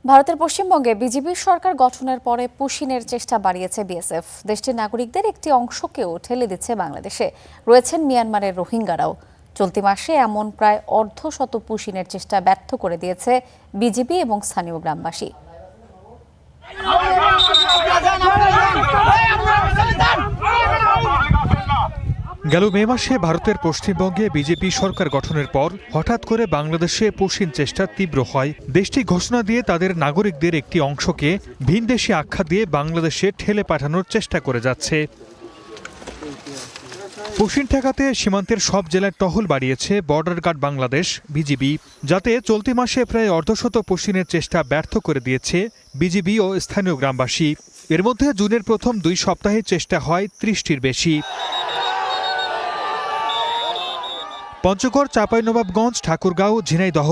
ভারতের পশ্চিমবঙ্গে বিজেপি সরকার গঠনের পরে পুশিনের চেষ্টা বাড়িয়েছে বিএসএফ। দেশটির নাগরিকদের একটি অংশকেও ঠেলে দিচ্ছে বাংলাদেশে। রয়েছেন মিয়ানমারের রোহিঙ্গারাও। চলতি মাসে এমন প্রায় অর্ধশত পুশিনের চেষ্টা ব্যর্থ করে দিয়েছে বিজেপি এবং স্থানীয় গ্রামবাসী। গেল মে মাসে ভারতের পশ্চিমবঙ্গে বিজেপি সরকার গঠনের পর হঠাৎ করে বাংলাদেশে পুশিন চেষ্টা তীব্র হয়। দেশটি ঘোষণা দিয়ে তাদের নাগরিকদের একটি অংশকে ভিনদেশি আখ্যা দিয়ে বাংলাদেশে ঠেলে পাঠানোর চেষ্টা করে যাচ্ছে। পুশিন ঠেকাতে সীমান্তের সব জেলায় টহল বাড়িয়েছে বর্ডার গার্ড বাংলাদেশ বিজিবি, যাতে চলতি মাসে প্রায় অর্ধশত পুশিনের চেষ্টা ব্যর্থ করে দিয়েছে বিজিবি ও স্থানীয় গ্রামবাসী। এর মধ্যে জুনের প্রথম 2 সপ্তাহে চেষ্টা হয় 30টির বেশি। পঞ্চগড়, চাঁপাইনবাবগঞ্জ, ঠাকুরগাঁও, ঝিনাইদহ,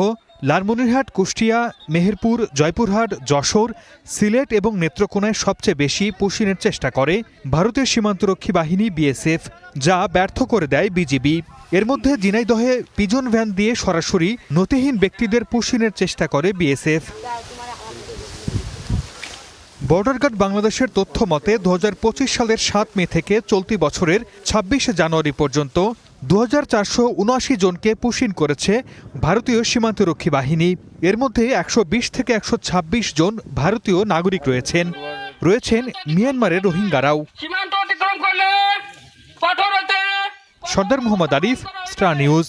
লালমনিরহাট, কুষ্টিয়া, মেহেরপুর, জয়পুরহাট, যশোর, সিলেট এবং নেত্রকোনায় সবচেয়ে বেশি পুশিনের চেষ্টা করে ভারতীয় সীমান্তরক্ষী বাহিনী বিএসএফ, যা ব্যর্থ করে দেয় বিজিবি। এর মধ্যে ঝিনাইদহে পিজন ভ্যান দিয়ে সরাসরি নথিহীন ব্যক্তিদের পুশিনের চেষ্টা করে বিএসএফ। বর্ডার গার্ড বাংলাদেশের তথ্য মতে 2025 সালের 7 মে থেকে চলতি বছরের 26 জানুয়ারি পর্যন্ত 2479 জনকে পুশিন করেছে ভারতীয় সীমান্তরক্ষী বাহিনী। এর মধ্যে 120 থেকে 126 জন ভারতীয় নাগরিক রয়েছেন মিয়ানমারের রোহিঙ্গারাও। সর্দার মোহাম্মদ আরিফ, স্টার নিউজ।